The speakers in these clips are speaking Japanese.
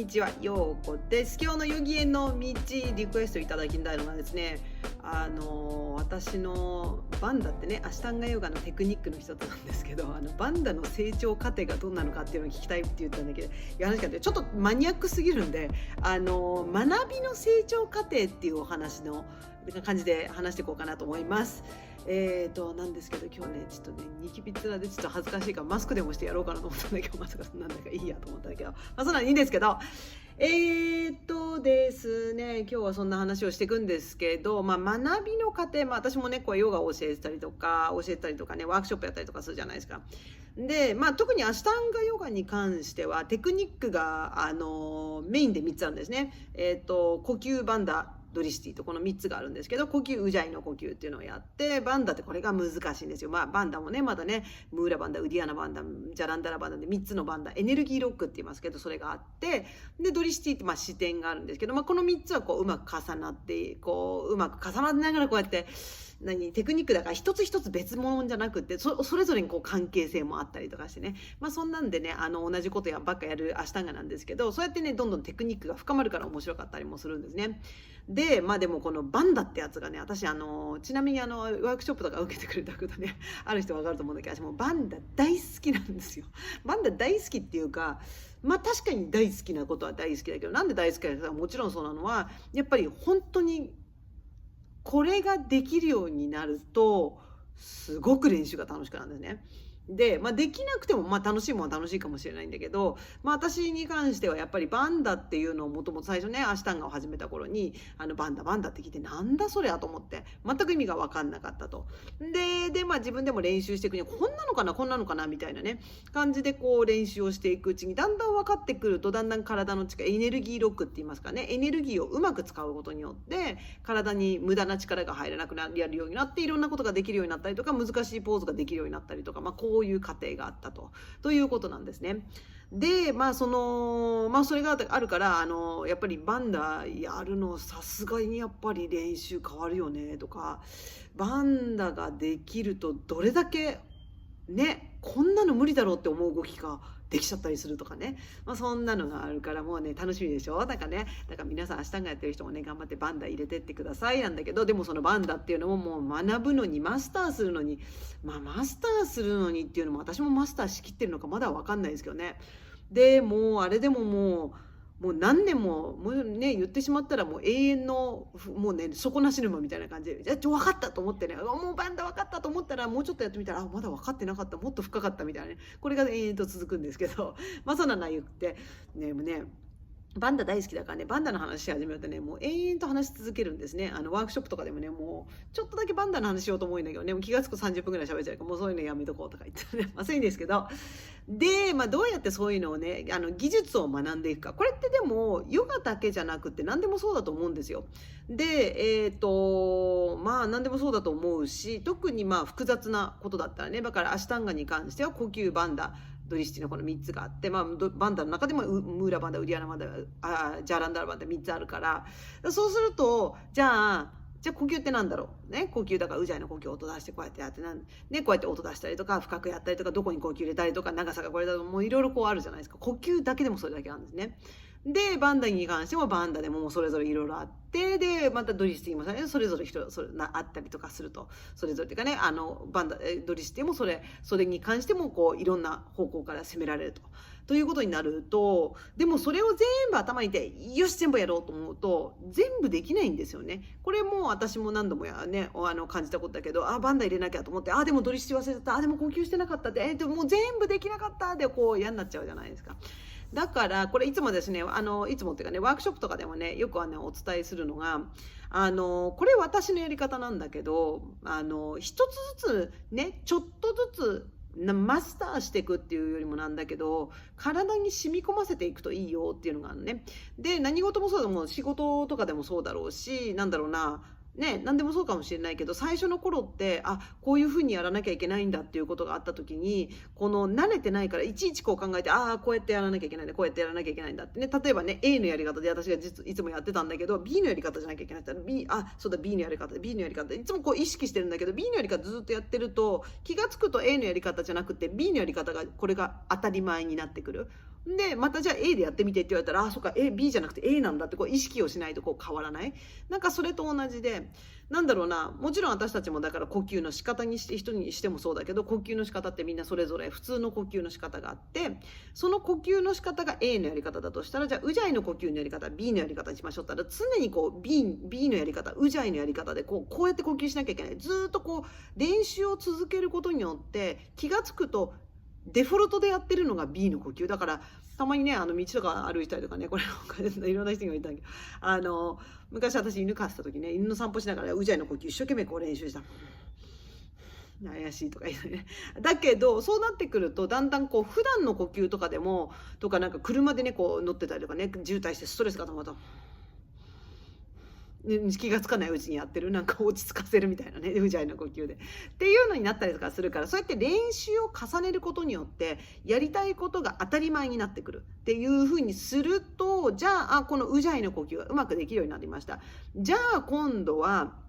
ちは、ようこです。今日のヨギへの道リクエストいただきたいのはですね、私のバンダってね、アシュタンガヨガのテクニックの一つなんですけど、バンダの成長過程がどんなのかっていうのを聞きたいって言ったんだけど、話がちょっとマニアックすぎるんで、学びの成長過程っていうお話の感じで話していこうかなと思います。なんですけど、今日ね、ちょっとね、ニキビつらでちょっと恥ずかしいからマスクでもしてやろうかなと思ったんだけど、まさかなんだかいいやと思ったんだけど、そんなのいいんですけど、ですね、今日はそんな話をしていくんですけど、学びの過程、私もね、こうヨガを教えたりとかね、ワークショップやったりとかするじゃないですか。で、特にアシュタンガヨガに関しては、テクニックが、メインで3つあるんですね。呼吸バンダ、ドリシティとこの3つがあるんですけど、呼吸ウジャイの呼吸っていうのをやって、バンダってこれが難しいんですよ。バンダもね、まだね、ムーラバンダ、ウディアナバンダ、ジャランダラバンダで3つのバンダ、エネルギーロックって言いますけど、それがあって、でドリシティって視点があるんですけど、この3つはこううまく重なって、こううまく重なりながらこうやってテクニックだから一つ一つ別物じゃなくて、それぞれにこう関係性もあったりとかしてね、そんなんでね、同じことばっかやるアシュタンガなんですけど、そうやってね、どんどんテクニックが深まるから面白かったりもするんですね。ででもこのバンダってやつがね、私ちなみにワークショップとか受けてくれたことねある人分かると思うんだけど、私もバンダ大好きなんですよ。バンダ大好きっていうか、確かに大好きなことは大好きだけど、なんで大好きかって言ったら、もちろんそうなのはやっぱり本当にこれができるようになるとすごく練習が楽しくなるんですね。で、できなくても楽しいものは楽しいかもしれないんだけど、私に関してはやっぱりバンダっていうのをもともと最初ね、アシュタンガを始めた頃にバンダって聞いて、なんだそれやと思って全く意味が分かんなかったと。で自分でも練習していくには、こんなのかなみたいなね感じでこう練習をしていくうちに、だんだん分かってくると、だんだん体の力、エネルギーロックって言いますかね、エネルギーをうまく使うことによって体に無駄な力が入らなくなるようになって、いろんなことができるようになったりとか、難しいポーズができるようになったりとか、こういう過程があったということなんですね。でそれがあるから、やっぱりバンダやるのさすがにやっぱり練習変わるよねとか、バンダができるとどれだけね、こんなの無理だろうって思う動きができちゃったりするとかね、そんなのがあるから、もうね楽しみでしょ。だから皆さんアシュタンガやってる人もね、頑張ってバンダ入れてってくださいなんだけど、でもそのバンダっていうのももう学ぶのに、マスターするのにっていうのも、私もマスターしきってるのかまだ分かんないですけどね。でもうあれでももう何年もね、言ってしまったらもう永遠のもうね、底なし沼みたいな感じで、分かったと思ってね、もうバンダ分かったと思ったら、もうちょっとやってみたら、まだ分かってなかった、もっと深かったみたいなね、これが延々と続くんですけど、そんな内容ってね、バンダ大好きだからね、バンダの話し始めるとね、もう延々と話し続けるんですね。ワークショップとかでもね、もうちょっとだけバンダの話しようと思うんだけどね、もう気がつくと30分ぐらい喋っちゃうから、もうそういうのやめとこうとか言ってね、そういいんですけど、でどうやってそういうのをね、技術を学んでいくか、これってでもヨガだけじゃなくて何でもそうだと思うんですよ。で何でもそうだと思うし、特に複雑なことだったらね、だからアシュタンガに関しては呼吸バンダ、ドリシティのこの3つがあって、バンダの中でもムーラバンダ、ウディアナバンダ、ジャランダラバンダ3つあるから、そうするとじゃあ呼吸ってなんだろうね。呼吸だからウジャイの呼吸を音出してこうやってやってこうやって音出したりとか、深くやったりとか、どこに呼吸入れたりとか、長さがこれだともういろいろこうあるじゃないですか。呼吸だけでもそれだけなんですね。でバンダに関してもバンダでもそれぞれいろいろあって、でまたドリシティもそれぞれあったりとかすると、それぞれっていうかね、バンダドリシティもそれに関してもこういろんな方向から攻められるということになると、でもそれを全部頭にいて、よし全部やろうと思うと全部できないんですよね。これも私も何度も感じたことだけど、バンダ入れなきゃと思って、でもドリシティ忘れてた、でも呼吸してなかったって、でももう全部できなかったでこう嫌になっちゃうじゃないですか。だからこれいつもですね、いつもっていうかね、ワークショップとかでもね、よくお伝えするのが、これ私のやり方なんだけど、一つずつね、ちょっとずつマスターしていくっていうよりもなんだけど、体に染み込ませていくといいよっていうのがあるね。で何事もそうだもん、仕事とかでもそうだろうし、なんだろうなね、何でもそうかもしれないけど、最初の頃ってこういう風にやらなきゃいけないんだっていうことがあった時に、この慣れてないからいちいちこう考えて、こうやってやらなきゃいけないんだ、こうやってやらなきゃいけないんだってね、例えばね A のやり方で私がいつもやってたんだけど、 B のやり方じゃなきゃいけないって言ったら そうだ B のやり方いつもこう意識してるんだけど、 B のやり方ずっとやってると気がつくと A のやり方じゃなくて B のやり方がこれが当たり前になってくる。でまたじゃあ A でやってみてって言われたら、あ、そっか、B じゃなくて A なんだってこう意識をしないとこう変わらない。なんかそれと同じで、なんだろうな、もちろん私たちもだから呼吸の仕方にして、人にしてもそうだけど、呼吸の仕方ってみんなそれぞれ普通の呼吸の仕方があって、その呼吸の仕方が A のやり方だとしたら、じゃあウジャイの呼吸のやり方 B のやり方にしましょうって言ったら、常にこう B のやり方、ウジャイのやり方でこうやって呼吸しなきゃいけない。ずーっとこう練習を続けることによって気がつくとデフォルトでやってるのが B の呼吸だから、たまにね、道とか歩いたりとかね、これいろんな人がいたんだけど、昔私犬飼ってた時ね、犬の散歩しながらウジャイの呼吸一生懸命こう練習した。怪しいとか言うね。だけどそうなってくるとだんだんこう普段の呼吸とかでもとか、なんか車でねこう乗ってたりとかね、渋滞してストレスが溜まると、気がつかないうちにやってる、なんか落ち着かせるみたいなね、ウジャイの呼吸でっていうのになったりとかするから、そうやって練習を重ねることによってやりたいことが当たり前になってくるっていう風にすると、じゃあこのウジャイの呼吸がうまくできるようになりました。じゃあ今度は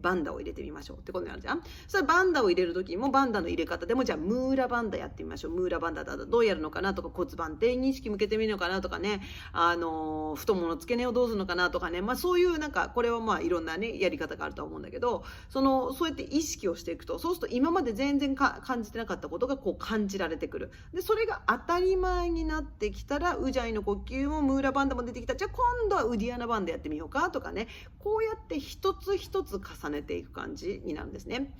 バンダを入れてみましょうってことになるじゃん。それバンダを入れる時もバンダの入れ方でも、じゃあムーラバンダやってみましょう。ムーラバンダだとどうやるのかなとか、骨盤底に意識向けてみるのかなとかね、太ももの付け根をどうするのかなとかね、そういうなんかこれはまあいろんなねやり方があると思うんだけど、そうやって意識をしていくと、そうすると今まで全然感じてなかったことがこう感じられてくる。でそれが当たり前になってきたら、ウジャイの呼吸もムーラバンダも出てきた。じゃあ今度はウディアナバンダやってみようかとかね、こうやって一つ一つ重ねていく感じになるんですね。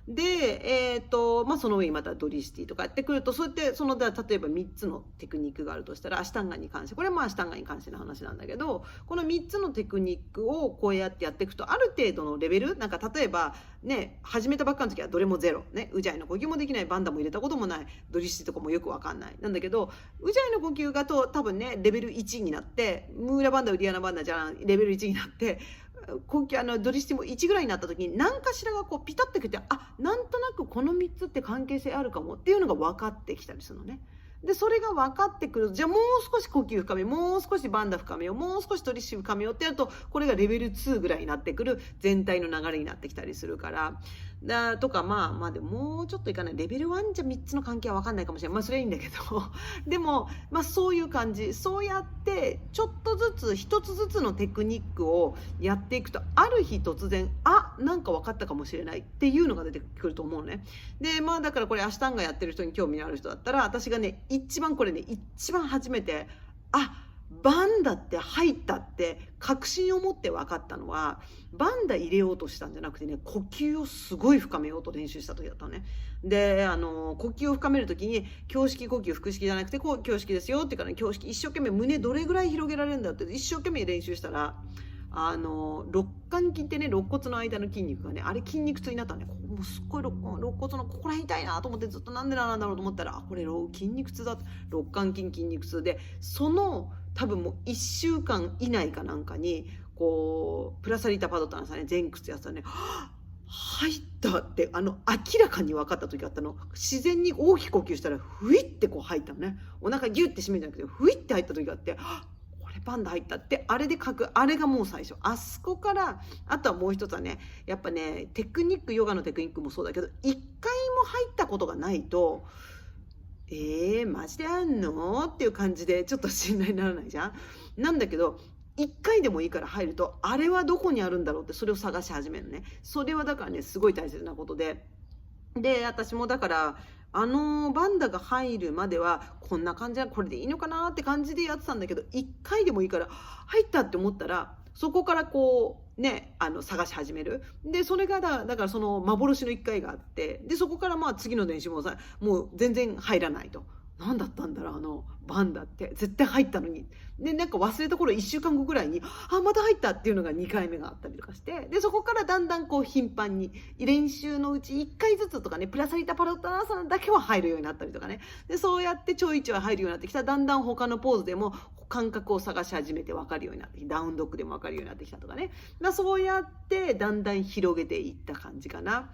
で、その上にまたドリシティとかやってくると、そうやって例えば3つのテクニックがあるとしたら、アシタンガに関して、これはまあアシタンガに関しての話なんだけど、この3つのテクニックをこうやってやっていくと、ある程度のレベル、なんか例えばね、始めたばっかの時はどれもゼロね、ウジャイの呼吸もできない、バンダも入れたこともない、ドリシティとかもよくわかんないなんだけど、ウジャイの呼吸が多分ねレベル1になって、ムーラバンダウディアナバンダじゃレベル1になって、呼吸ドリシティも1ぐらいになった時に、何かしらがこうピタッときて、なんとなくこの3つって関係性あるかもっていうのが分かってきたりするのね。でそれが分かってくると、じゃあもう少し呼吸深めよう、もう少しバンダ深めよう、もう少しドリシティ深めようってやると、これがレベル2ぐらいになってくる全体の流れになってきたりするから、とかでももうちょっといかない、レベル1じゃ3つの関係は分かんないかもしれない、それはいいんだけどでもそういう感じ、そうやってちょっとずつ一つずつのテクニックをやっていくと、ある日突然なんか分かったかもしれないっていうのが出てくると思うね。でだからこれアシタンガやってる人に興味のある人だったら、私がね一番初めてバンダって入ったって確信を持って分かったのは、バンダ入れようとしたんじゃなくてね、呼吸をすごい深めようと練習した時だったのね。で呼吸を深める時に、胸式呼吸腹式じゃなくて胸式ですよって言うから、ね、胸式一生懸命胸どれぐらい広げられるんだって一生懸命練習したら、肋間筋ってね、肋骨の間の筋肉がね、あれ筋肉痛になったね。もうすっごい肋骨のここら辺痛いなと思って、ずっとなんでなんだろうと思ったら、これ筋肉痛だって、肋間筋筋肉痛で、多分もう1週間以内かなんかにこうプラサリタパドタンさんね、前屈やったらね、入ったって明らかに分かった時あったの。自然に大きく呼吸したらふいってこう入ったのね。お腹ギュッて締めるんじゃなくて、ふいって入った時があって、これバンダ入ったって、あれがもう最初。あそこから、あとはもう一つはね、やっぱね、テクニック、ヨガのテクニックもそうだけど、一回も入ったことがないと、マジであんのっていう感じでちょっと信頼にならないじゃん。なんだけど1回でもいいから入ると、あれはどこにあるんだろうって、それを探し始めるね。それはだからねすごい大切なことで、私もだからバンダが入るまではこんな感じはこれでいいのかなって感じでやってたんだけど、1回でもいいから入ったって思ったら、そこからこうね探し始める。でそれがだからその幻の1回があって、でそこから次の練習ももう全然入らないと。何だったんだろうバンダって絶対入ったのに。でなんか忘れた頃1週間後ぐらいにまた入ったっていうのが2回目があったりとかして、でそこからだんだんこう頻繁に練習のうち1回ずつとかね、プラサリタパロタナーサナだけは入るようになったりとかね。でそうやってちょいちょい入るようになってきたら、だんだん他のポーズでも感覚を探し始めて分かるようになってきた、ダウンドッグでも分かるようになってきたとかね。そうやってだんだん広げていった感じかな。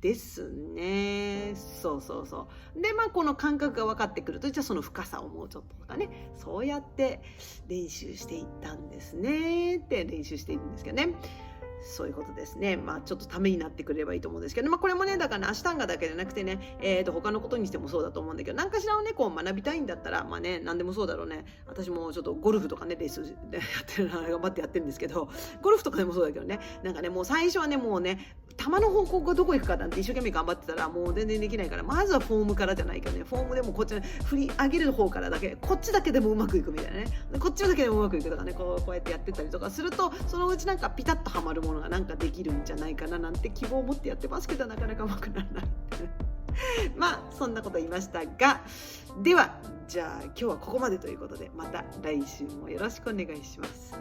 ですね。そうでこの感覚が分かってくると、じゃあその深さをもうちょっととかね、そうやって練習していったんですねって練習しているんですけどね。そういうことですね。ちょっとためになってくれればいいと思うんですけど、これもね、だからね、アシュタンガだけじゃなくてね、他のことにしてもそうだと思うんだけど、何かしらをね、こう学びたいんだったら、何でもそうだろうね。私もちょっとゴルフとかね、レースでやってる頑張ってやってるんですけど、ゴルフとかでもそうだけどね、なんかね、もう最初はね、もうね、球の方向がどこ行くかなんて一生懸命頑張ってたら、もう全然できないから、まずはフォームからじゃないけどね、フォームでもこっちの振り上げる方からだけ、こっちだけでもうまくいくみたいなね、こっちだけでもうまくいくとかね、こうやってやってたりとかすると、そのうちなんかピタッとはまるものがなんかできるんじゃないかななんて希望を持ってやってますけど、なかなかうまくならないそんなこと言いましたが、ではじゃあ今日はここまでということで、また来週もよろしくお願いします。